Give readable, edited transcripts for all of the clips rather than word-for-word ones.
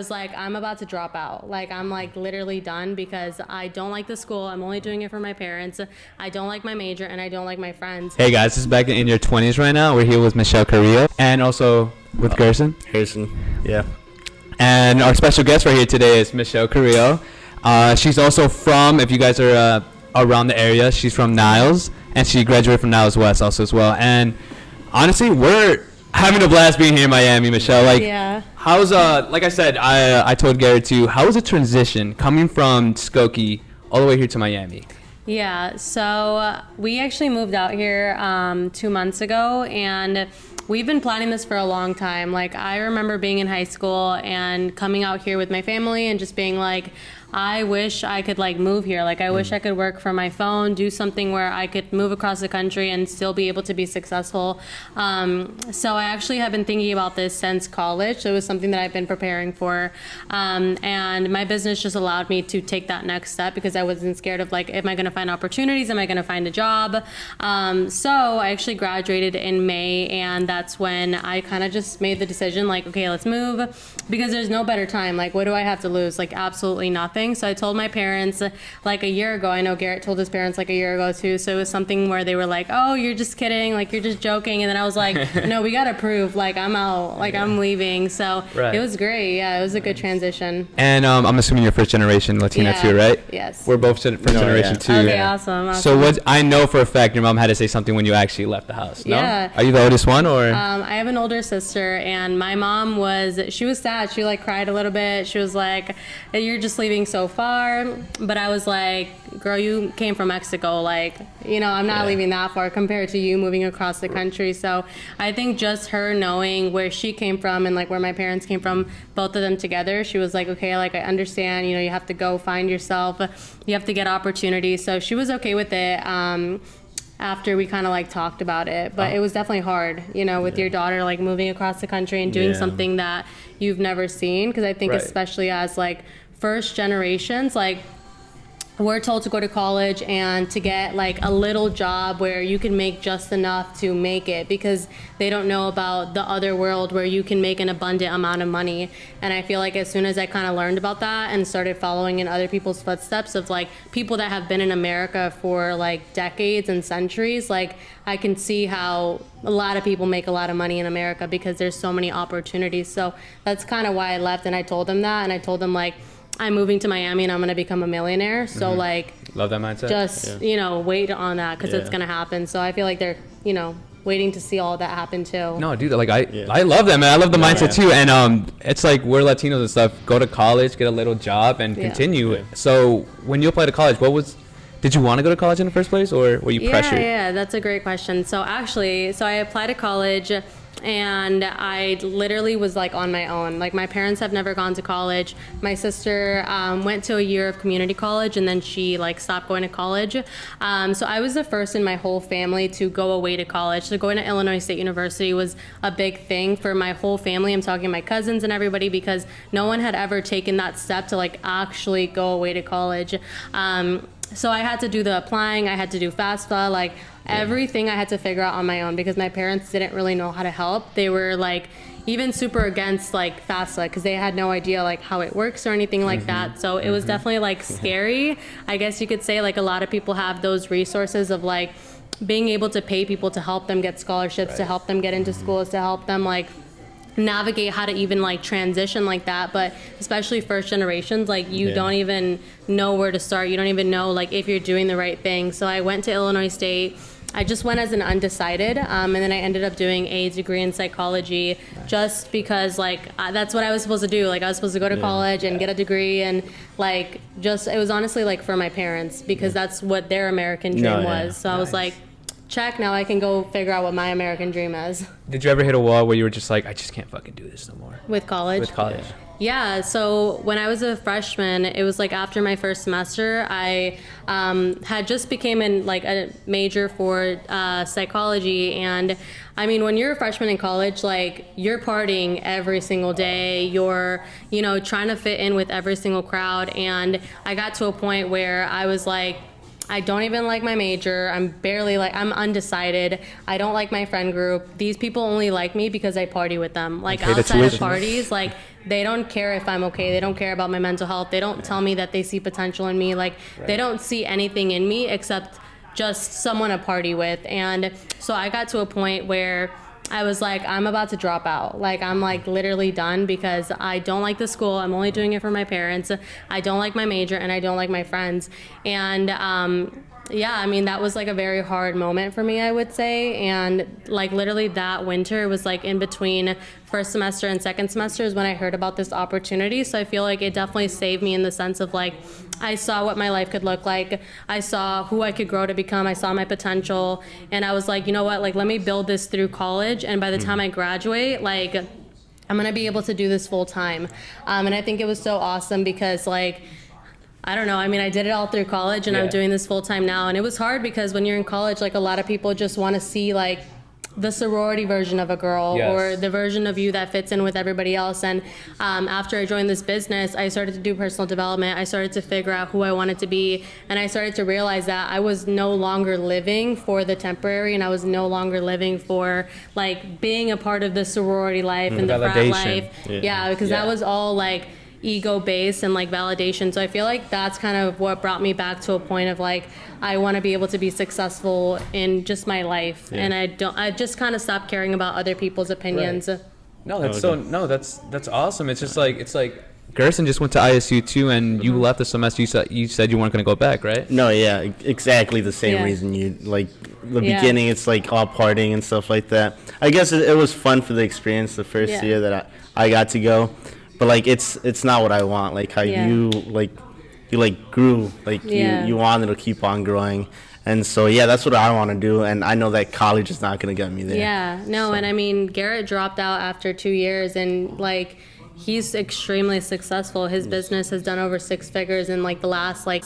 was like, I'm about to drop out. Like, I'm like literally done because I don't like the school. I'm only doing it for my parents. I don't like my major and I don't like my friends. Hey guys, this is back in your 20s right now. We're here with Michelle Carrillo and also with Gerson. Harrison, yeah. And our special guest right here today is Michelle Carrillo. She's also from, if you guys are around the area, she's from Niles, and she graduated from Niles West also as well. And honestly, we're having a blast being here in Miami, Michelle. Like, yeah. How's like I said, I told Garrett too. How was the transition coming from Skokie all the way here to Miami? Yeah, so we actually moved out here 2 months ago, and we've been planning this for a long time. Like, I remember being in high school and coming out here with my family and just being like, I wish I could like move here. Like, I wish I could work from my phone, do something where I could move across the country and still be able to be successful. So I actually have been thinking about this since college. So it was something that I've been preparing for. And my business just allowed me to take that next step because I wasn't scared of like, am I going to find opportunities? Am I going to find a job? So I actually graduated in May, and that's when I kind of just made the decision like, okay, let's move, because there's no better time. Like, what do I have to lose? Like, absolutely nothing. So I told my parents like a year ago. I know Garrett told his parents like a year ago too. So it was something where they were like, oh, you're just kidding. Like, you're just joking. And then I was like, no, we got to prove, like, I'm out, like, I'm leaving. So It was great. Yeah, it was a good transition. And I'm assuming you're first generation Latina too, right? Yes. We're both first generation too. Okay, awesome. So what I know for a fact, your mom had to say something when you actually left the house. No? Yeah. Are you the oldest one, or? I have an older sister, and my mom she was sad. She like cried a little bit. She was like, you're just leaving so far. But I was like, girl, you came from Mexico. Like, you know, I'm not leaving that far compared to you moving across the country. So I think just her knowing where she came from and like where my parents came from, both of them together, she was like, okay, like, I understand, you know, you have to go find yourself. You have to get opportunities. So she was okay with it. After we kind of like talked about it, but it was definitely hard, you know, with your daughter like moving across the country and doing something that you've never seen. Because I think especially as like first generations, like, we're told to go to college and to get like a little job where you can make just enough to make it, because they don't know about the other world where you can make an abundant amount of money. And I feel like as soon as I kind of learned about that and started following in other people's footsteps of like people that have been in America for like decades and centuries, like, I can see how a lot of people make a lot of money in America because there's so many opportunities. So that's kind of why I left, and I told them that, and I told them like, I'm moving to Miami and I'm going to become a millionaire. So like, love that mindset. Just, you know, wait on that because it's going to happen. So I feel like they're, you know, waiting to see all that happen too. No, dude, like I love that, man. I love the mindset too. And it's like, we're Latinos and stuff. Go to college, get a little job, and continue. Yeah. So when you applied to college, did you want to go to college in the first place, or were you pressured? Yeah, that's a great question. So actually, I applied to college, and I literally was like on my own. Like, my parents have never gone to college. My sister went to a year of community college, and then she like stopped going to college. So I was the first in my whole family to go away to college. So going to Illinois State University was a big thing for my whole family. I'm talking my cousins and everybody, because no one had ever taken that step to like actually go away to college. So I had to do the applying, I had to do FAFSA, like everything I had to figure out on my own, because my parents didn't really know how to help. They were like even super against like FAFSA because they had no idea like how it works or anything like that. So it was definitely like scary. I guess you could say like a lot of people have those resources of like being able to pay people to help them get scholarships, to help them get into schools, to help them like navigate how to even like transition like that. But especially first generations, like you don't even know where to start. You don't even know like if you're doing the right thing. So I went to Illinois State. I just went as an undecided, and then I ended up doing a degree in psychology just because like that's what I was supposed to do. Like, I was supposed to go to college and get a degree, and like just it was honestly like for my parents, because that's what their American dream was. So I was like, check, now I can go figure out what my American dream is. Did you ever hit a wall where you were just like, I just can't fucking do this no more? With college? Yeah, so when I was a freshman, it was like after my first semester, I had just became a major for psychology. And I mean, when you're a freshman in college, like, you're partying every single day, you're, you know, trying to fit in with every single crowd. And I got to a point where I was like, I don't even like my major. I'm undecided. I don't like my friend group. These people only like me because I party with them. Like Okay, the outside of tuition. parties, like they don't care if I'm okay. They don't care about my mental health. They don't tell me that they see potential in me. Like they don't see anything in me except just someone to party with. And so I got to a point where I was like, I'm about to drop out. Like, I'm like literally done because I don't like the school. I'm only doing it for my parents. I don't like my major and I don't like my friends. And yeah, I mean, that was like a very hard moment for me, I would say. And like literally that winter was like in between first semester and second semester is when I heard about this opportunity. So I feel like it definitely saved me in the sense of like, I saw what my life could look like. I saw who I could grow to become. I saw my potential. And I was like, you know what, like, let me build this through college. And by the time I graduate, like, I'm going to be able to do this full time. And I think it was so awesome because like, I don't know. I mean, I did it all through college and I'm doing this full time now. And it was hard because when you're in college, like a lot of people just want to see like the sorority version of a girl or the version of you that fits in with everybody else. And after I joined this business, I started to do personal development. I started to figure out who I wanted to be. And I started to realize that I was no longer living for the temporary and I was no longer living for like being a part of the sorority life and the frat life. Yeah, because that was all like ego based and like validation. So I feel like that's kind of what brought me back to a point of like I want to be able to be successful in just my life and I just kind of stopped caring about other people's opinions. No, that's awesome. It's just like Gerson just went to ISU too, and you left the semester. You said you weren't going to go back, right? No, yeah, exactly the same reason. You like the beginning. It's like all partying and stuff like that. I guess it was fun for the experience the first year that I got to go. But like it's not what I want. Like how you grew. Like you wanted to keep on growing. And so that's what I want to do. And I know that college is not going to get me there. Yeah, no, so. And I mean Garrett dropped out after 2 years and like he's extremely successful. His business has done over 6 figures in like the last like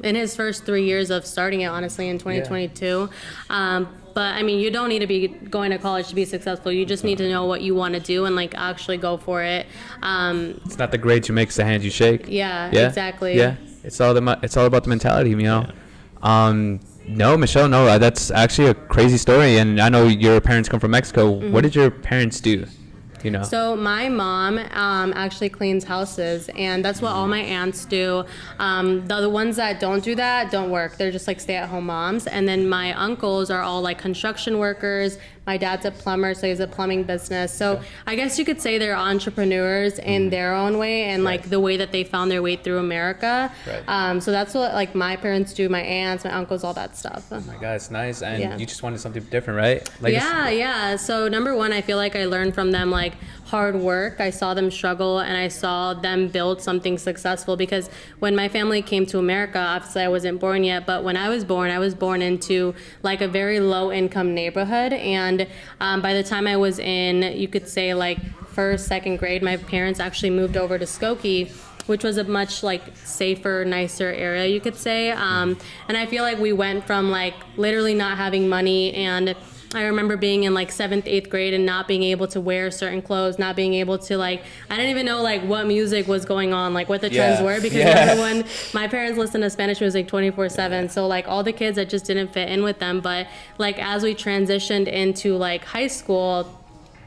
in his first 3 years of starting it, honestly, in 2022. But I mean, you don't need to be going to college to be successful. You just need to know what you want to do and like actually go for it. It's not the grades you make, it's the hands you shake. Yeah, exactly. Yeah, it's all about the mentality, you know. No, Michelle, no, that's actually a crazy story. And I know your parents come from Mexico. What did your parents do? You know. So my mom actually cleans houses, and that's what all my aunts do. The ones that don't do that don't work. They're just like stay-at-home moms. And then my uncles are all like construction workers. My dad's a plumber, so he has a plumbing business. So I guess you could say they're entrepreneurs in their own way and like the way that they found their way through America. So that's what like my parents do, my aunts, my uncles, all that stuff. Oh my God, it's nice. And you just wanted something different, right? Like yeah. So number one, I feel like I learned from them like hard work. I saw them struggle and I saw them build something successful because when my family came to America, obviously I wasn't born yet, but when I was born into like a very low income neighborhood. And by the time I was in, you could say like first, second grade, my parents actually moved over to Skokie, which was a much like safer, nicer area, you could say. And I feel like we went from like literally not having money, and I remember being in like 7th, 8th grade and not being able to wear certain clothes, not being able to like, I didn't even know like what music was going on, like what the trends were, because everyone, my parents listen to Spanish music 24/7. So like all the kids, I just didn't fit in with them. But like as we transitioned into like high school,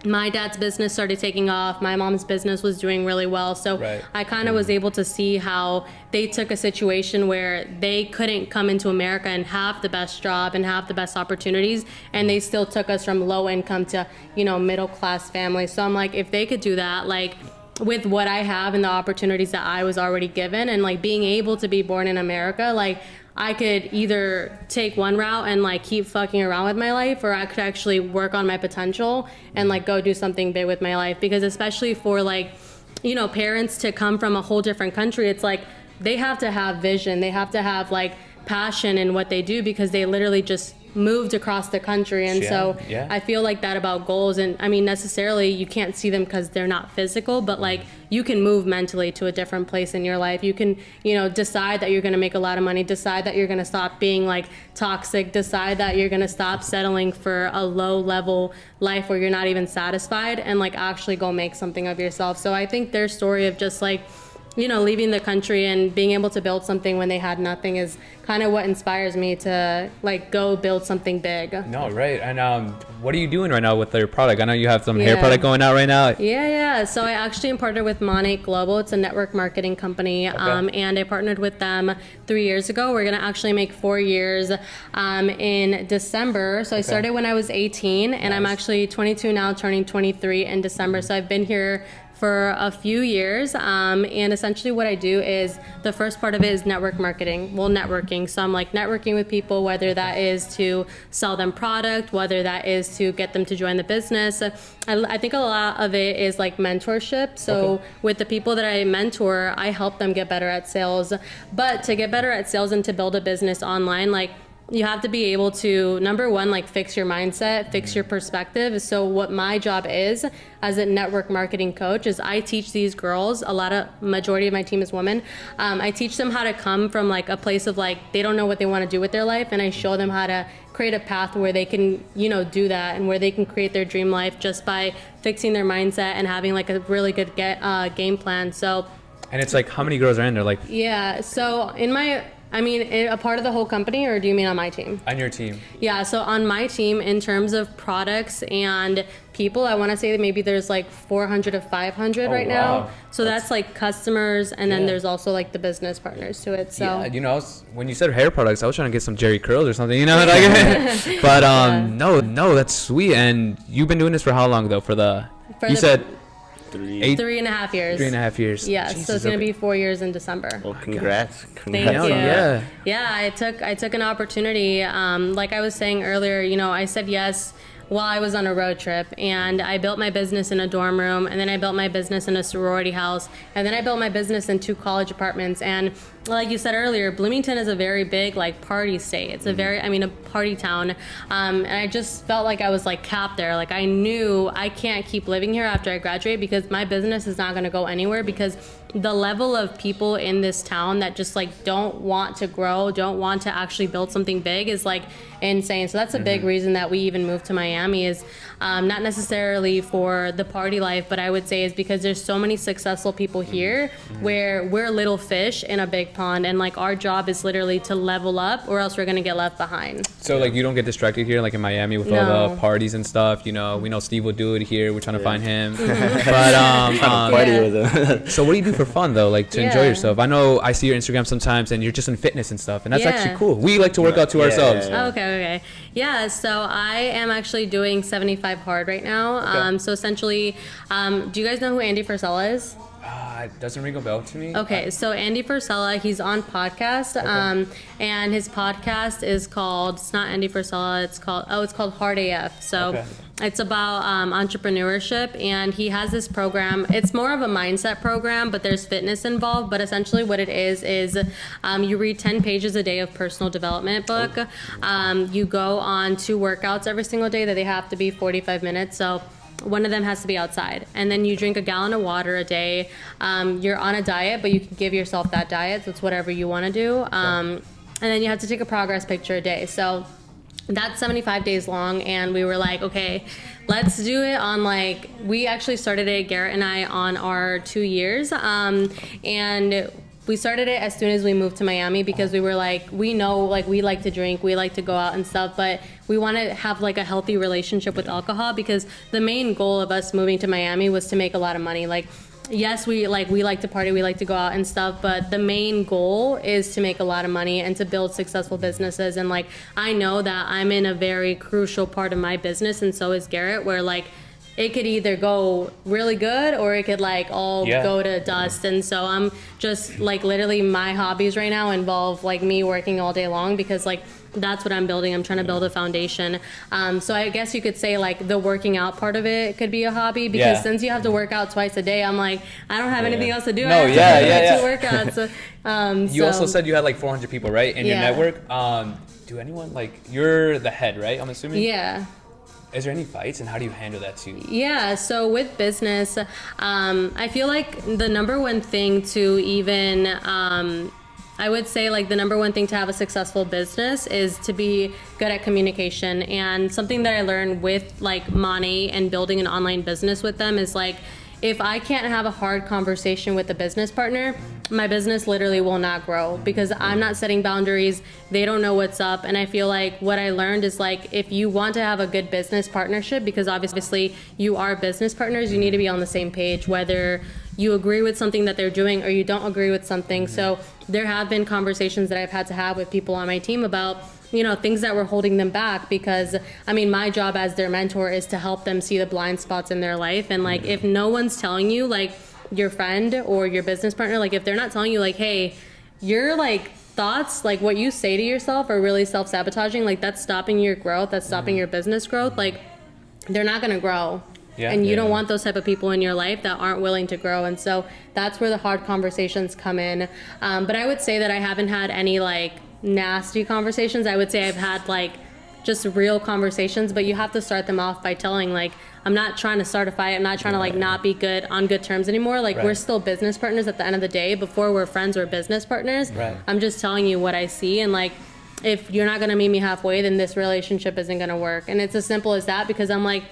my dad's business started taking off. My mom's business was doing really well. So I kind of was able to see how they took a situation where they couldn't come into America and have the best job and have the best opportunities. And they still took us from low income to, you know, middle class families. So I'm like, if they could do that, like with what I have and the opportunities that I was already given and like being able to be born in America, like I could either take one route and like keep fucking around with my life, or I could actually work on my potential and like go do something big with my life. Because especially for like, you know, parents to come from a whole different country, it's like they have to have vision, they have to have like passion in what they do because they literally just moved across the country. And so I feel like that about goals. And I mean, necessarily you can't see them because they're not physical, but like you can move mentally to a different place in your life. You can, you know, decide that you're going to make a lot of money, decide that you're going to stop being like toxic, decide that you're going to stop settling for a low level life where you're not even satisfied, and like actually go make something of yourself. So I think their story of just like leaving the country and being able to build something when they had nothing is kind of what inspires me to like go build something big. No, right. And what are you doing right now with your product? I know you have some hair product going out right now. Yeah. So I actually am partnered with Monate Global. It's a network marketing company. And I partnered with them 3 years ago. We're going to actually make 4 years in December. So I started when I was 18, and I'm actually 22 now, turning 23 in December. So I've been here for a few years, and essentially what I do is the first part of it is network marketing, networking. So I'm like networking with people, whether that is to sell them product, whether that is to get them to join the business. I think a lot of it is like mentorship. So with the people that I mentor, I help them get better at sales. But to get better at sales and to build a business online, like you have to be able to, number one, like fix your mindset, fix your perspective. So what my job is as a network marketing coach is I teach these girls, majority of my team is women. I teach them how to come from like a place of like, they don't know what they want to do with their life. And I show them how to create a path where they can, do that, and where they can create their dream life just by fixing their mindset and having like a really good game plan. So, and it's like, how many girls are in there? Like, yeah. So a part of the whole company, or do you mean on my team? On your team. Yeah, so on my team, in terms of products and people, I want to say that maybe there's like 400 to 500 right now. So that's like customers, and then there's also like the business partners to it. So when you said hair products, I was trying to get some Jerry curls or something, but no, that's sweet. And you've been doing this for how long though? You said 3.5 years. 3.5 years. Yeah, so it's gonna be 4 years in December. Well, congrats. Thank you. Yeah, I took an opportunity. Like I was saying earlier, I said yes while I was on a road trip, and I built my business in a dorm room, and then I built my business in a sorority house, and then I built my business in 2 college apartments. And like you said earlier, Bloomington is a very big like party state. It's a party town. And I just felt like I was like capped there. Like I knew I can't keep living here after I graduate, because my business is not going to go anywhere, because the level of people in this town that just like don't want to grow, don't want to actually build something big is like insane. So that's a big reason that we even moved to Miami, is not necessarily for the party life, but I would say is because there's so many successful people here where we're little fish in a big pond, and like our job is literally to level up, or else we're gonna get left behind. So like you don't get distracted here, like in Miami with all the parties and stuff. We know Steve will do it here. We're trying to find him. But party with him. So what do you do for fun though, like to enjoy yourself? I know I see your Instagram sometimes, and you're just in fitness and stuff, and that's actually cool. We like to work out to ourselves. Okay. Yeah, so I am actually doing 75 hard right now. So essentially, do you guys know who Andy Frisella is? It doesn't ring a bell to me. Okay, so Andy Frisella, he's on podcast, and his podcast is called, it's not Andy Frisella, it's called Hard AF. So it's about entrepreneurship, and he has this program. It's more of a mindset program, but there's fitness involved. But essentially what it is you read 10 pages a day of personal development book. You go on 2 workouts every single day that they have to be 45 minutes. So one of them has to be outside, and then you drink a gallon of water a day. You're on a diet, but you can give yourself that diet, so it's whatever you want to do. And then you have to take a progress picture a day. So that's 75 days long, and we were like, okay, let's do it on we actually started it, Garrett and I, on our 2 years, and we started it as soon as we moved to Miami, because we were like, we know, like, we like to drink, we like to go out and stuff, but we want to have like a healthy relationship with alcohol, because the main goal of us moving to Miami was to make a lot of money. Like, yes, we like to party, we like to go out and stuff, but the main goal is to make a lot of money and to build successful businesses. And like, I know that I'm in a very crucial part of my business, and so is Garrett, where like, it could either go really good, or it could like all go to dust. And so I'm just like, literally my hobbies right now involve like me working all day long, because like that's what I'm building. I'm trying to build a foundation. So I guess you could say like the working out part of it could be a hobby, because since you have to work out twice a day, I'm like, I don't have anything else to do. No, I have to 2 workouts. You also said you had like 400 people, right, in your network. Do anyone, like, you're the head, right, I'm assuming? Yeah. Is there any fights, and how do you handle that too? Yeah, so with business, I feel like the number one thing to even, I would say like the number one thing to have a successful business is to be good at communication. And something that I learned with like Monate and building an online business with them is like, if I can't have a hard conversation with a business partner, my business literally will not grow because I'm not setting boundaries. They don't know what's up. And I feel like what I learned is like, if you want to have a good business partnership, because obviously you are business partners, you need to be on the same page, whether you agree with something that they're doing or you don't agree with something. So there have been conversations that I've had to have with people on my team about, you know, things that were holding them back, because I mean, my job as their mentor is to help them see the blind spots in their life. And like, if no one's telling you, like your friend or your business partner, like if they're not telling you like, hey, your like thoughts, like what you say to yourself are really self-sabotaging, like that's stopping your growth, that's stopping your business growth, like they're not going to grow. Yeah, and you don't want those type of people in your life that aren't willing to grow. And so that's where the hard conversations come in. But I would say that I haven't had any like nasty conversations. I would say I've had like just real conversations, but you have to start them off by telling like, I'm not trying to start a fight. I'm not trying to like not be good on good terms anymore. Like we're still business partners at the end of the day. Before we're friends, we're business partners. I'm just telling you what I see. And like, if you're not going to meet me halfway, then this relationship isn't going to work. And it's as simple as that, because I'm like,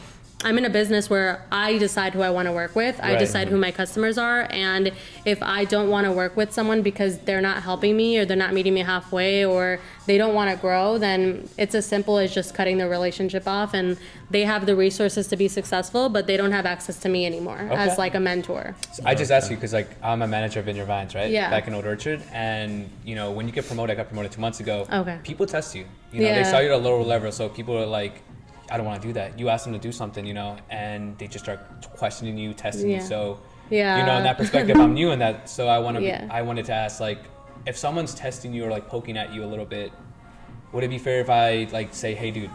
I'm in a business where I decide who I want to work with. I decide who my customers are. And if I don't want to work with someone because they're not helping me or they're not meeting me halfway or they don't want to grow, then it's as simple as just cutting the relationship off. And they have the resources to be successful, but they don't have access to me anymore as like a mentor. So I just asked you because like I'm a manager of Vineyard Vines, right? Yeah. Back in Old Orchard. And, you know, when you get promoted, I got promoted 2 months ago. Okay. People test you. You know, they saw you at a lower level. So people are like, I don't want to do that. You ask them to do something, you know, and they just start questioning you, testing you. So, you know, in that perspective, I'm new in that. So I wanted to ask, like, if someone's testing you or like poking at you a little bit, would it be fair if I like say, hey, dude,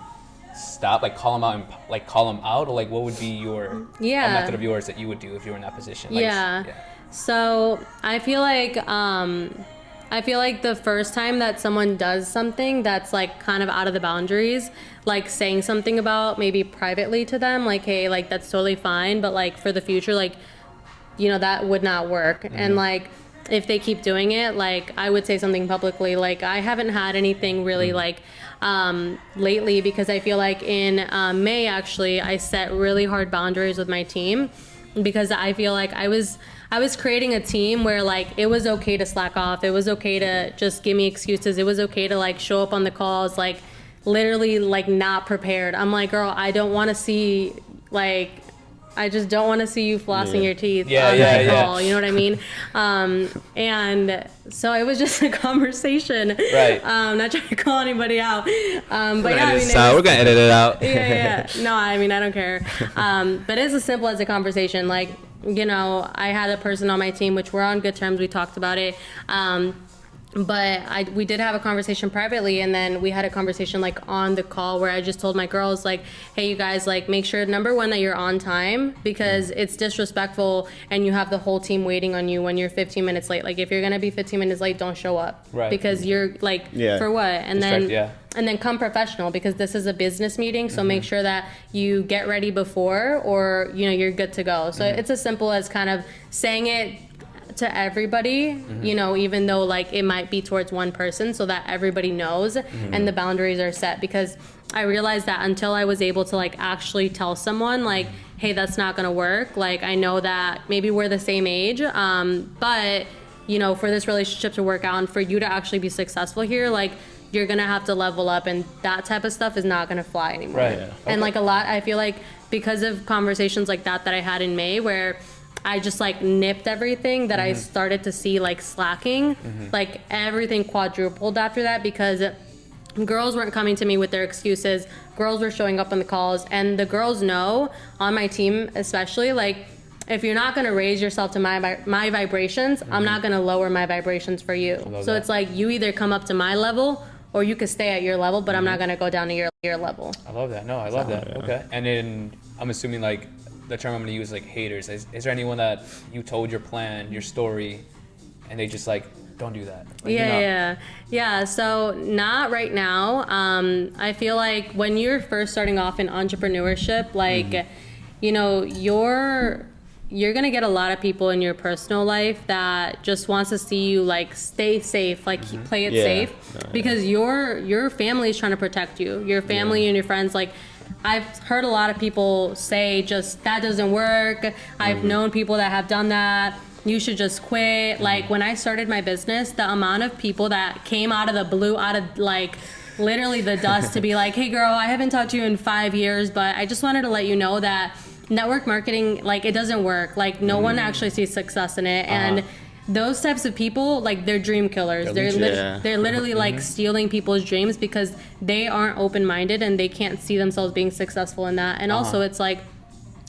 stop, like call them out and like call them out, or like what would be your a method of yours that you would do if you were in that position? Like, So I feel like the first time that someone does something that's like kind of out of the boundaries, like saying something about maybe privately to them, like, hey, like that's totally fine, but like for the future, like, you know, that would not work. And like, if they keep doing it, like I would say something publicly. Like I haven't had anything really like lately, because I feel like in May, actually, I set really hard boundaries with my team, because I feel like I was creating a team where like it was okay to slack off. It was okay to just give me excuses. It was okay to like show up on the calls like literally like not prepared. I'm like, girl, I don't want to see like, I just don't want to see you flossing your teeth on my call. You know what I mean? And so it was just a conversation. Right. Not trying to call anybody out. But yeah, I mean, we're gonna edit it out. No, I mean, I don't care. But it's as simple as a conversation. Like, you know, I had a person on my team, which we're on good terms. We talked about it. But we did have a conversation privately, and then we had a conversation like on the call where I just told my girls like, hey, you guys, like make sure number one that you're on time, because it's disrespectful and you have the whole team waiting on you when you're 15 minutes late. Like if you're gonna be 15 minutes late, don't show up, because you're like for what? And then come professional, because this is a business meeting. So make sure that you get ready before, or you know, you're good to go. So it's as simple as kind of saying it to everybody, you know, even though like it might be towards one person, so that everybody knows and the boundaries are set. Because I realized that until I was able to like actually tell someone like, hey, that's not gonna work. Like I know that maybe we're the same age, but you know, for this relationship to work out and for you to actually be successful here, like you're gonna have to level up, and that type of stuff is not gonna fly anymore. And like a lot, I feel like because of conversations like that I had in May, where I just like nipped everything that I started to see like slacking, like everything quadrupled after that, because girls weren't coming to me with their excuses. Girls were showing up on the calls, and the girls know on my team, especially, like if you're not going to raise yourself to my vibrations, I'm not going to lower my vibrations for you. So it's like you either come up to my level or you could stay at your level, but I'm not going to go down to your level. I love that. No, I love that. Okay. And then I'm assuming like the term I'm going to use is like haters. Is there anyone that you told your plan, your story, and they just like, don't do that? Like, Yeah. So not right now. I feel like when you're first starting off in entrepreneurship, like, you know, you're going to get a lot of people in your personal life that just wants to see you like stay safe, like play it safe, because your family is trying to protect you. Your family and your friends, like I've heard a lot of people say just that doesn't work. I've known people that have done that. You should just quit. Like when I started my business, the amount of people that came out of the blue, out of like literally the dust to be like, hey girl, I haven't talked to you in 5 years, but I just wanted to let you know that network marketing, like it doesn't work. Like no one actually sees success in it. And those types of people, like they're dream killers. They're literally like stealing people's dreams because they aren't open-minded and they can't see themselves being successful in that. And also it's like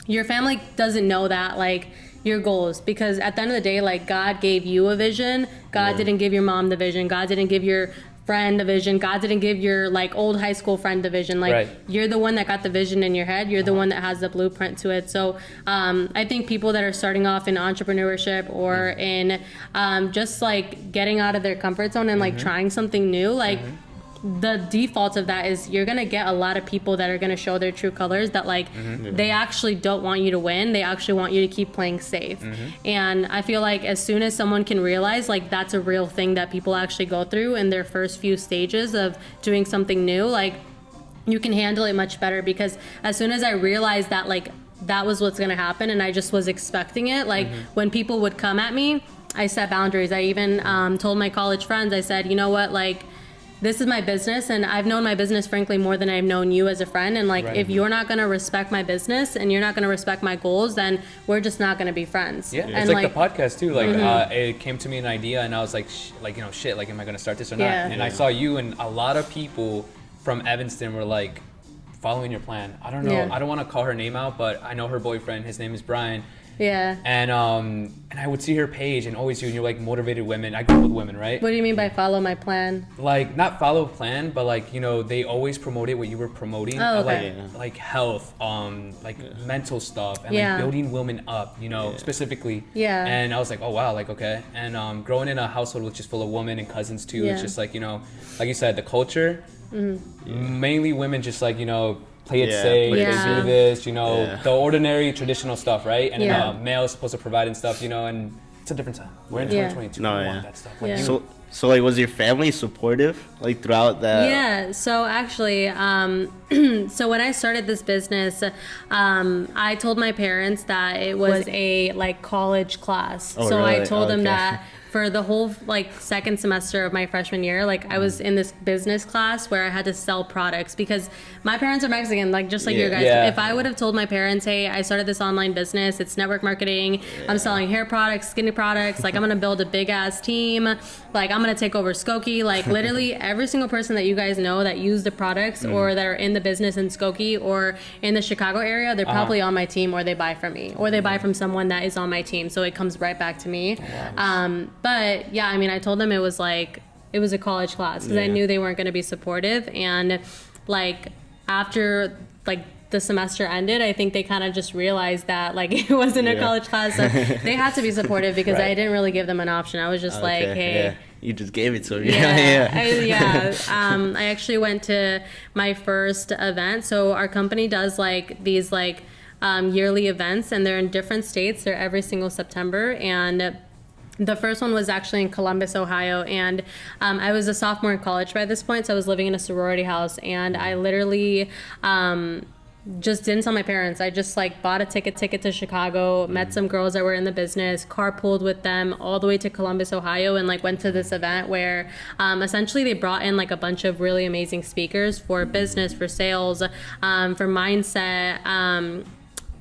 your family doesn't know that, like your goals, because at the end of the day, like God gave you a vision. God didn't give your mom the vision. God didn't give your friend the vision. God didn't give your like old high school friend the vision. Like you're the one that got the vision in your head. You're the one that has the blueprint to it. So I think people that are starting off in entrepreneurship or in just like getting out of their comfort zone and like trying something new, like the default of that is you're gonna get a lot of people that are gonna show their true colors, that like they actually don't want you to win. They actually want you to keep playing safe. And I feel like as soon as someone can realize like that's a real thing that people actually go through in their first few stages of doing something new, like you can handle it much better. Because as soon as I realized that like that was what's gonna happen and I just was expecting it, like when people would come at me, I set boundaries. I even told my college friends, I said, you know what, like this is my business, and I've known my business, frankly, more than I've known you as a friend. And like, if you're not going to respect my business and you're not going to respect my goals, then we're just not going to be friends. Yeah, and it's like the podcast too. Like, it came to me an idea, and I was like, shit, like, am I going to start this or not? And I saw you, and a lot of people from Evanston were like following your plan. I don't know. I don't want to call her name out, but I know her boyfriend. His name is Brian. Yeah. And I would see her page and always you, and you're like motivated women. I grew up with women, right? What do you mean by follow my plan? Like not follow plan, but like, you know, they always promoted what you were promoting. Oh, okay. Like health, like mental stuff, and like building women up, you know, specifically. Yeah. And I was like, oh wow, like okay. And growing in a household which is full of women and cousins too, it's just like, you know, like you said, the culture, mainly women just like, you know, play it safe, do this, you know, the ordinary traditional stuff, right? And then male is supposed to provide and stuff, you know, and it's a different time. We're in 2022. We want that stuff. Like So like, was your family supportive like throughout that? Yeah. So actually, so when I started this business, I told my parents that it was a like college class. Oh, so really? I told them that for the whole like second semester of my freshman year, like I was in this business class where I had to sell products because my parents are Mexican, like just like your guys. If I would have told my parents, hey, I started this online business, it's network marketing, I'm selling hair products, skinny products, like I'm gonna build a big ass team, like I'm gonna take over Skokie, like literally every single person that you guys know that use the products or that are in the business in Skokie or in the Chicago area, they're probably on my team, or they buy from me, or they buy from someone that is on my team, so it comes right back to me. But yeah, I mean, I told them it was like, it was a college class because I knew they weren't going to be supportive. And like after like the semester ended, I think they kind of just realized that like it wasn't a college class, so they had to be supportive because I didn't really give them an option. I was just like, hey, you just gave it to them. I actually went to my first event. So our company does like these like yearly events, and they're in different states. They're every single September, and the first one was actually in Columbus, Ohio, and I was a sophomore in college by this point, so I was living in a sorority house, and I literally just didn't tell my parents. I just like bought a ticket to Chicago, met some girls that were in the business, carpooled with them all the way to Columbus, Ohio, and like went to this event where essentially they brought in like a bunch of really amazing speakers for business, for sales, for mindset.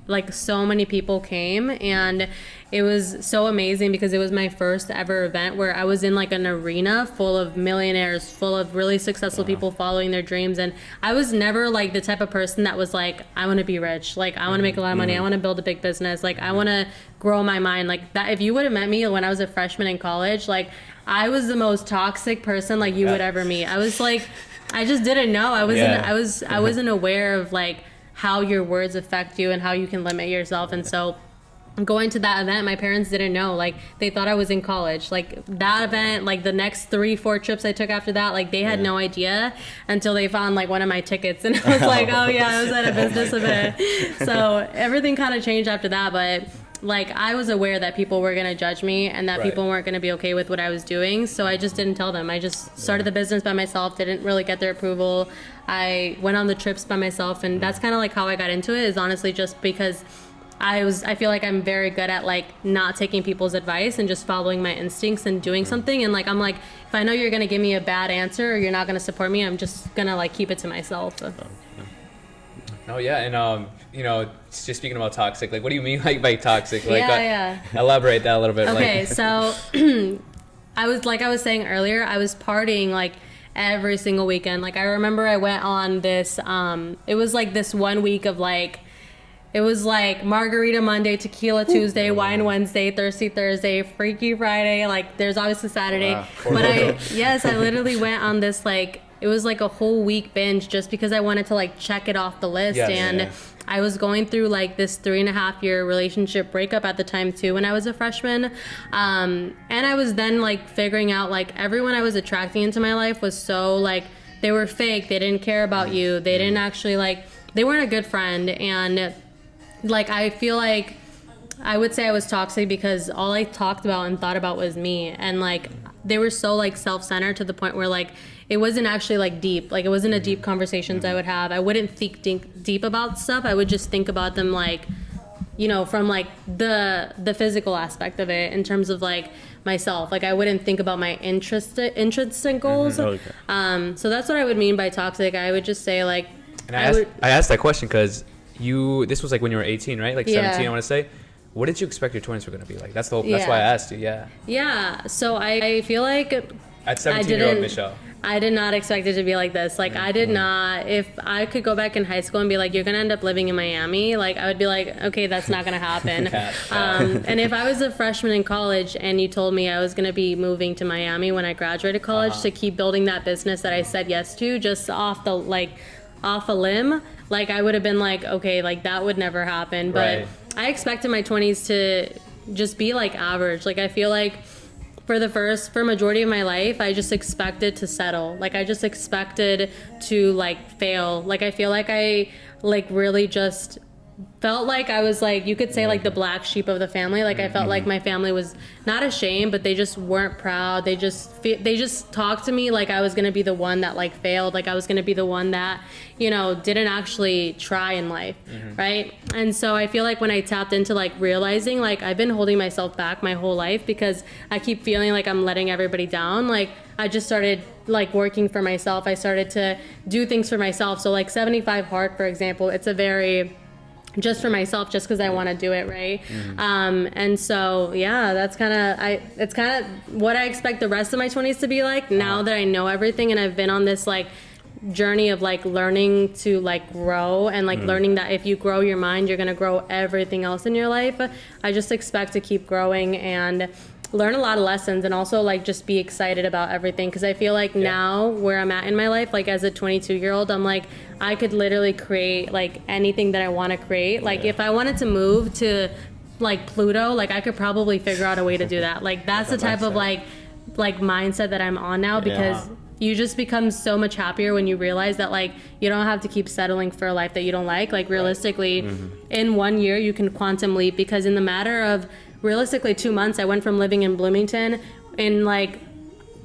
Like so many people came, and it was so amazing because it was my first ever event where I was in like an arena full of millionaires, full of really successful people following their dreams. And I was never like the type of person that was like, I want to be rich, like I want to make a lot of money, I want to build a big business, like I want to grow my mind. Like that, if you would have met me when I was a freshman in college, like I was the most toxic person like you would ever meet. I was like, I just didn't know. I wasn't aware of like how your words affect you and how you can limit yourself. And so going to that event, my parents didn't know. Like they thought I was in college. Like that event, like the next 3-4 trips I took after that, like they had no idea until they found like one of my tickets, and I was like, oh yeah, I was at a business event. So everything kind of changed after that. But like I was aware that people were gonna judge me and that people weren't gonna be okay with what I was doing. So I just didn't tell them. I just started the business by myself. Didn't really get their approval. I went on the trips by myself, and that's kind of like how I got into it. Is honestly just because I feel like I'm very good at like not taking people's advice and just following my instincts and doing something. And like I'm like, if I know you're gonna give me a bad answer or you're not gonna support me, I'm just gonna like keep it to myself. Oh yeah, and you know, just speaking about toxic, like what do you mean like by toxic? Like elaborate that a little bit. Okay, like. So I was saying earlier, I was partying like every single weekend. Like I remember I went on this it was like this 1 week of like, it was like margarita Monday, tequila Tuesday, wine Wednesday, thirsty Thursday, freaky Friday. Like there's obviously Saturday, but I literally went on this like, it was like a whole week binge just because I wanted to like check it off the list. I was going through like this 3.5 year relationship breakup at the time too when I was a freshman. And I was then like figuring out like everyone I was attracting into my life was so like, they were fake. They didn't care about you. They didn't actually like, they weren't a good friend. And like, I feel like I would say I was toxic because all I talked about and thought about was me. And like, they were so like self-centered to the point where like, it wasn't actually like deep. Like it wasn't a deep conversations I would have. I wouldn't think deep about stuff. I would just think about them like, you know, from like the physical aspect of it in terms of like myself. Like I wouldn't think about my interests and goals. So that's what I would mean by toxic. I would just say like, and I asked that question because this was like when you were 18, right? Like 17, I want to say. What did you expect your 20s were going to be like? That's why I asked you. Yeah. So I feel like at 17-year-old Michelle, I did not expect it to be like this. Like I did not. If I could go back in high school and be like, you're gonna end up living in Miami, like I would be like, okay, that's not gonna happen. And if I was a freshman in college and you told me I was gonna be moving to Miami when I graduated college to keep building that business that I said yes to, just off a limb, like I would have been like, okay, like that would never happen. But I expected my 20s to just be like average. Like I feel like for majority of my life, I just expected to settle. Like I just expected to like fail. Like I feel like I like really just felt like I was like, you could say like the black sheep of the family. Like I felt like my family was not ashamed, but they just weren't proud. They just talked to me like I was gonna be the one that like failed. Like I was gonna be the one that, you know, didn't actually try in life, right? And so I feel like when I tapped into like realizing like I've been holding myself back my whole life because I keep feeling like I'm letting everybody down. Like I just started like working for myself. I started to do things for myself. So like 75 Hard, for example, it's a very just for myself, just because I want to do it, right? And so that's it's kind of what I expect the rest of my 20s to be like now that I know everything and I've been on this like journey of like learning to like grow and like learning that if you grow your mind, you're gonna grow everything else in your life. I just expect to keep growing and learn a lot of lessons and also like just be excited about everything, because I feel like now where I'm at in my life, like as a 22-year-old, I'm like I could literally create like anything that I want to create. Like if I wanted to move to like Pluto, like I could probably figure out a way to do that. Like that's the type of like mindset that I'm on now, because you just become so much happier when you realize that like you don't have to keep settling for a life that you don't like. Like realistically, in 1 year you can quantum leap, because in the matter of realistically 2 months, I went from living in Bloomington in like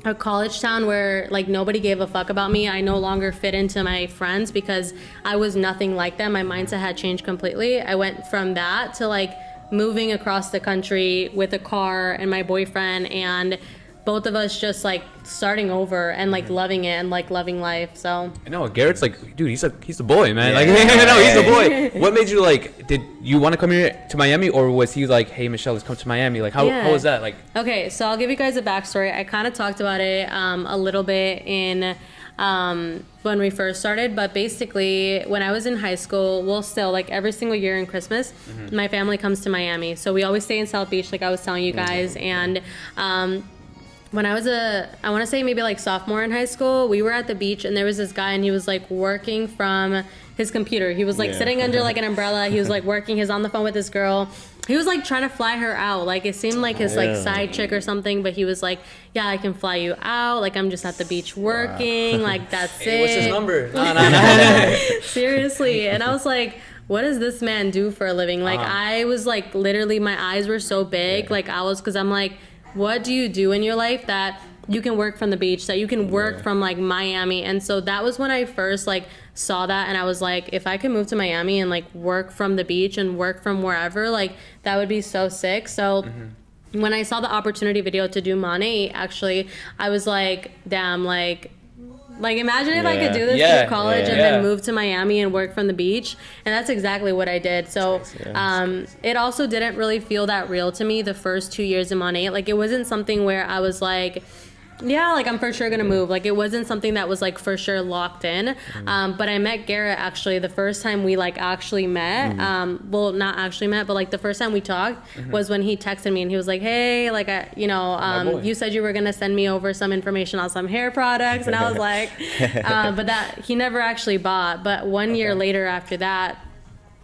a college town where like nobody gave a fuck about me. I no longer fit into my friends because I was nothing like them. My mindset had changed completely. I went from that to like moving across the country with a car and my boyfriend, and both of us just like starting over and like loving it and like loving life. So I know Garrett's like, dude, he's the boy, man. Like, no, he's the boy. What made you like? Did you want to come here to Miami, or was he like, hey, Michelle, let's come to Miami? Like, how was that? Like, okay, so I'll give you guys a backstory. I kind of talked about it a little bit in when we first started, but basically when I was in high school, well, still like every single year in Christmas, my family comes to Miami. So we always stay in South Beach, like I was telling you guys, and when I was I want to say maybe like sophomore in high school, we were at the beach and there was this guy and he was like working from his computer. He was like sitting under like an umbrella. He was like working. He was on the phone with this girl. He was like trying to fly her out. Like it seemed like his like side chick or something, but he was like, yeah, I can fly you out. Like I'm just at the beach working. Like that's it. What's his number? No. Seriously. And I was like, what does this man do for a living? Like, I was like, literally, my eyes were so big. Like, because I'm like, what do you do in your life that you can work from the beach, that you can work from like Miami? And so that was when I first like saw that, and I was like, if I could move to Miami and like work from the beach and work from wherever, like that would be so sick. So when I saw the opportunity video to do Money, actually, I was like, damn, like imagine if I could do this through college and then move to Miami and work from the beach. And that's exactly what I did. So it also didn't really feel that real to me the first 2 years in Monet. Like, it wasn't something where I was like, yeah, like I'm for sure gonna move. Like, it wasn't something that was like for sure locked in. But I met Garrett actually the first time we like actually met. Well, not actually met, but like the first time we talked was when he texted me and he was like, hey, like you said you were gonna send me over some information on some hair products, and I was like, but that he never actually bought. But 1 year later after that,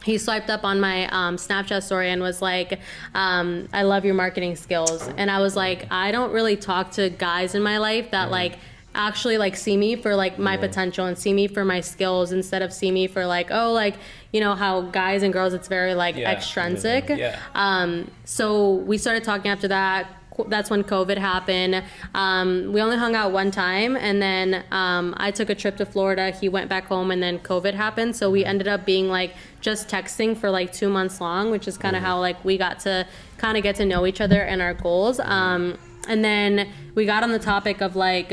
he swiped up on my Snapchat story and was like, I love your marketing skills. And I was like, I don't really talk to guys in my life that like actually like see me for like my potential and see me for my skills, instead of see me for like, oh, like, you know how guys and girls, it's very like extrinsic. So we started talking after that. That's when COVID happened. We only hung out one time, and then I took a trip to Florida. He went back home, and then COVID happened. So we ended up being like just texting for like 2 months long, which is kind of how like we got to kind of get to know each other and our goals. And then we got on the topic of like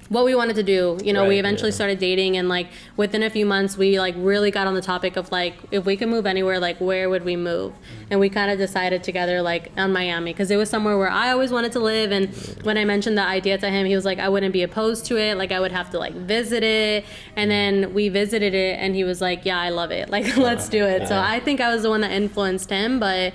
what we wanted to do. You know, we eventually started dating, and like within a few months we like really got on the topic of like, if we could move anywhere, like where would we move? And we kind of decided together like on Miami, because it was somewhere where I always wanted to live. And when I mentioned the idea to him, he was like, I wouldn't be opposed to it, like I would have to like visit it. And then we visited it, and he was like, yeah, I love it, like let's do it. So I think I was the one that influenced him, but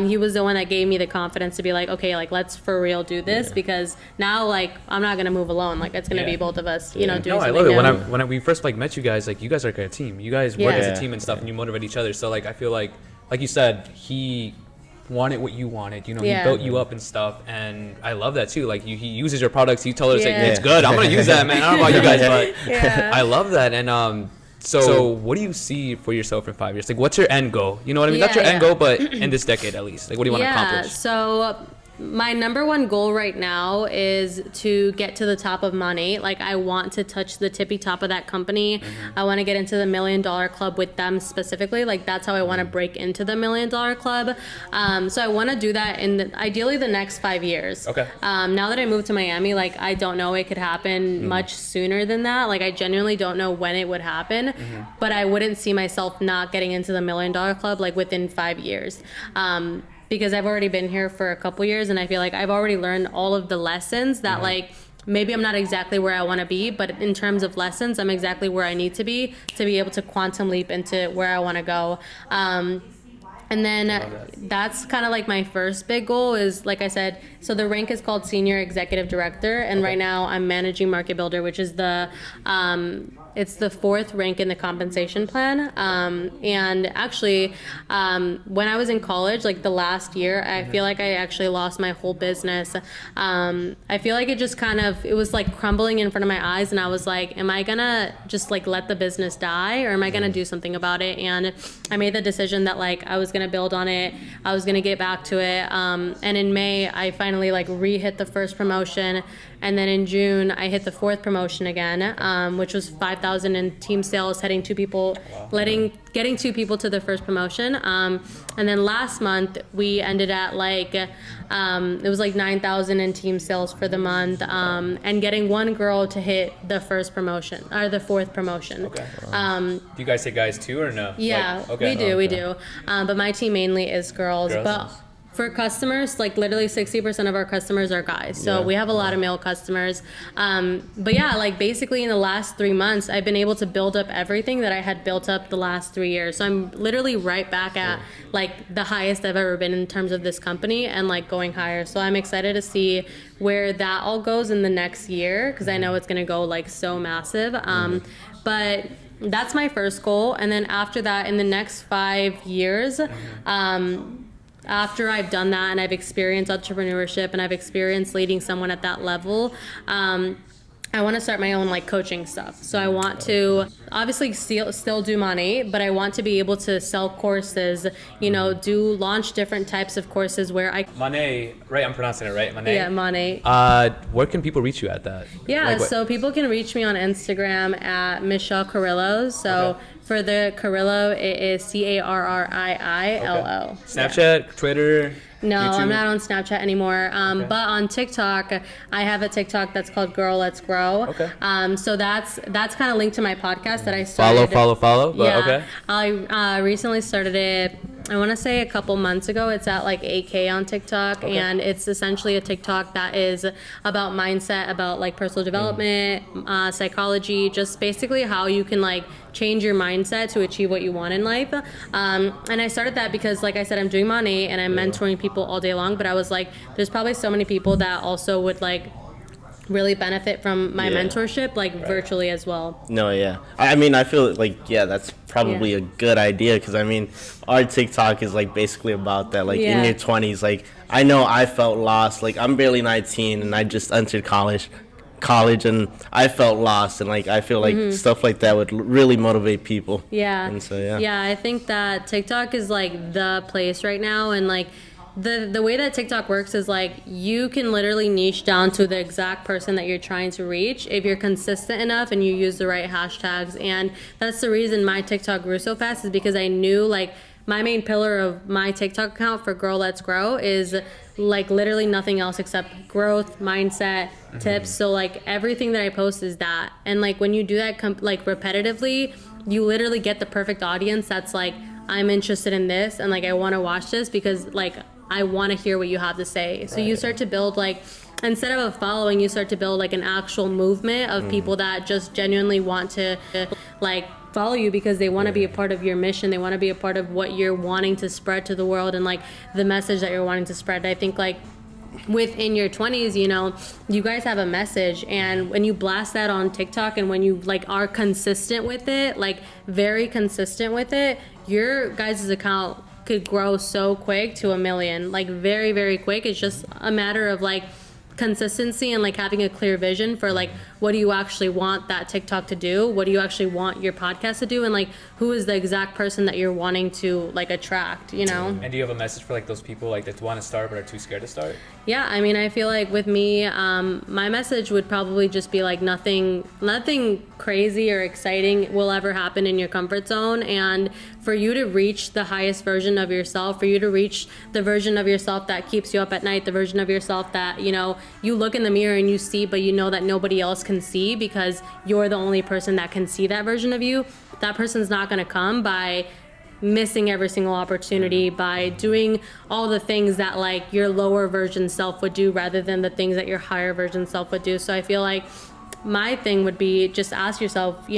he was the one that gave me the confidence to be like, okay, like let's for real do this, because now like I'm not gonna move alone, like it's gonna be both of us, you know, doing something. No, I love it. When we first like met you guys, like you guys are like a team. You guys work as a team and stuff, and you motivate each other. So like I feel like you said, he wanted what you wanted. You know, he built you up and stuff, and I love that too. Like he uses your products. He told us like it's good. I'm gonna use that, man. I don't know about you guys, but I love that. And so what do you see for yourself in 5 years? Like, what's your end goal? You know what I mean? Not your end goal, but in this decade at least. Like, what do you want to accomplish? So my number one goal right now is to get to the top of Money. Like, I want to touch the tippy top of that company. I want to get into the $1 million club with them specifically. Like, that's how I want to break into the $1 million club. So I want to do that in ideally the next 5 years. Okay. Now that I moved to Miami, like, I don't know it could happen much sooner than that. Like, I genuinely don't know when it would happen, but I wouldn't see myself not getting into the $1 million club like within 5 years. Because I've already been here for a couple years, and I feel like I've already learned all of the lessons that like maybe I'm not exactly where I want to be, but in terms of lessons, I'm exactly where I need to be able to quantum leap into where I want to go. And then that's kind of like my first big goal is, like I said, so the rank is called Senior Executive Director, and right now I'm Managing Market Builder, which is it's the 4th rank in the compensation plan. And actually, when I was in college, like the last year, I feel like I actually lost my whole business. I feel like it just it was like crumbling in front of my eyes, and I was like, am I gonna just like let the business die, or am I gonna do something about it? And I made the decision that like I was gonna build on it. I was gonna get back to it. And in May, I finally like re-hit the first promotion. And then in June, I hit the 4th promotion again, which was 5,000 in team sales, getting 2 people to the first promotion. And then last month, we ended at like, it was like 9,000 in team sales for the month, and getting 1 girl to hit the first promotion, or the 4th promotion. Okay. Do you guys take guys too, or no? Yeah, we do. But my team mainly is girls. But for customers, like literally 60% of our customers are guys. So we have a lot of male customers. But yeah, like basically in the last 3 months, I've been able to build up everything that I had built up the last 3 years. So I'm literally right back at like the highest I've ever been in terms of this company, and like going higher. So I'm excited to see where that all goes in the next year, because I know it's going to go like so massive. But that's my first goal. And then after that, in the next 5 years, after I've done that and I've experienced entrepreneurship and I've experienced leading someone at that level, I want to start my own like coaching stuff. So I want to obviously still do money, but I want to be able to sell courses, do launch different types of courses where I... Monet, right? I'm pronouncing it right, Monet? Yeah, Monet. Where can people reach you at that? Yeah, so people can reach me on Instagram at Michelle Carrillo. So for the Carrillo, it is Carriillo. Okay. Snapchat, Twitter... No, YouTube? I'm not on Snapchat anymore. But on TikTok, I have a TikTok that's called Girl Let's Grow. Okay. So that's kind of linked to my podcast that I started. Follow. But yeah. okay. I recently started it. I want to say a couple months ago. It's at like 8K on TikTok, and it's essentially a TikTok that is about mindset, about like personal development, psychology, just basically how you can like change your mindset to achieve what you want in life. And I started that because, like I said, I'm doing money and I'm mentoring people all day long, but I was like, there's probably so many people that also would like really benefit from my mentorship, like virtually as well. No, yeah. I mean, I feel like, that's probably a good idea, because I mean, our TikTok is like basically about that, like in your 20s. Like, I know I felt lost. Like, I'm barely 19 and I just entered college and I felt lost, and like I feel like stuff like that would really motivate people. And so I think that TikTok is like the place right now, and like the way that TikTok works is like you can literally niche down to the exact person that you're trying to reach if you're consistent enough and you use the right hashtags. And that's the reason my TikTok grew so fast, is because I knew like my main pillar of my TikTok account for Girl Let's Grow is like literally nothing else except growth, mindset, tips. So like everything that I post is that. And like when you do that like repetitively, you literally get the perfect audience that's like, I'm interested in this and like I want to watch this because like I want to hear what you have to say. So you start to build like, instead of a following, you start to build like an actual movement of people that just genuinely want to like follow you because they want to be a part of your mission. They want to be a part of what you're wanting to spread to the world and like the message that you're wanting to spread. I think like within your 20s, you guys have a message, and when you blast that on TikTok and when you like are consistent with it, like very consistent with it, your guys' account could grow so quick to 1 million, like very, very quick. It's just a matter of like consistency and like having a clear vision for like what do you actually want that TikTok to do, what do you actually want your podcast to do, and like who is the exact person that you're wanting to like attract, And do you have a message for like those people like that want to start but are too scared to start? Yeah, I mean, I feel like with me, my message would probably just be like nothing crazy or exciting will ever happen in your comfort zone. And for you to reach the highest version of yourself, for you to reach the version of yourself that keeps you up at night, the version of yourself that, you look in the mirror and you see, but you know that nobody else can see because you're the only person that can see that version of you, that person's not going to come by missing every single opportunity, by doing all the things that like your lower version self would do rather than the things that your higher version self would do. So I feel like my thing would be just ask yourself,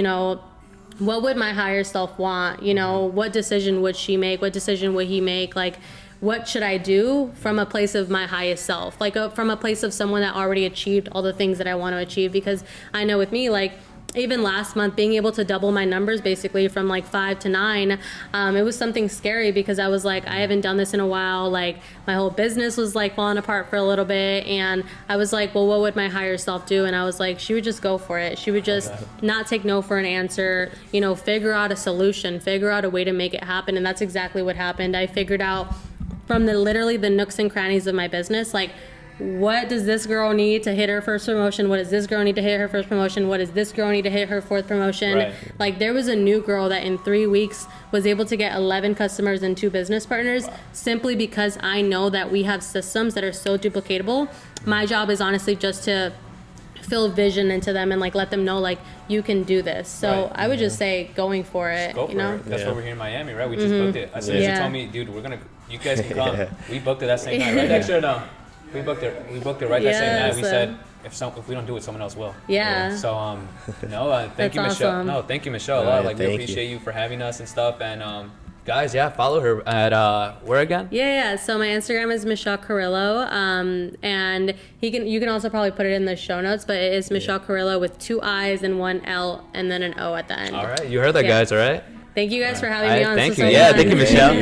what would my higher self want? What decision would she make? What decision would he make? Like, what should I do from a place of my highest self? Like from a place of someone that already achieved all the things that I want to achieve. Because I know with me, like, even last month, being able to double my numbers basically from like 5 to 9, it was something scary because I was like, I haven't done this in a while. Like my whole business was like falling apart for a little bit. And I was like, well, what would my higher self do? And I was like, she would just go for it. She would just not take no for an answer, figure out a solution, figure out a way to make it happen. And that's exactly what happened. I figured out from literally the nooks and crannies of my business, like, what does this girl need to hit her first promotion? What does this girl need to hit her first promotion? What does this girl need to hit her fourth promotion? Right. Like there was a new girl that in 3 weeks was able to get 11 customers and 2 business partners simply because I know that we have systems that are so duplicatable. My job is honestly just to fill vision into them and like let them know like you can do this. So I would just say going for it. Go for it. That's what we're here in Miami, right? We just booked it. As soon as you told me, dude, you guys can come. We booked it that same night, right, Dexter? No. We booked it right that same night. We said if we don't do it, someone else will. Yeah. So thank you, Michelle. Awesome. No, thank you, Michelle. A lot. Like we appreciate you for having us and stuff. And guys, follow her at where again? Yeah. So my Instagram is Michelle Carrillo, and you can also probably put it in the show notes, but it is Michelle Carrillo with 2 I's and 1 L and then an O at the end. All right, you heard that, guys. All right. Thank you guys for having me on. Thank you. So Yeah, fun. thank you, Michelle.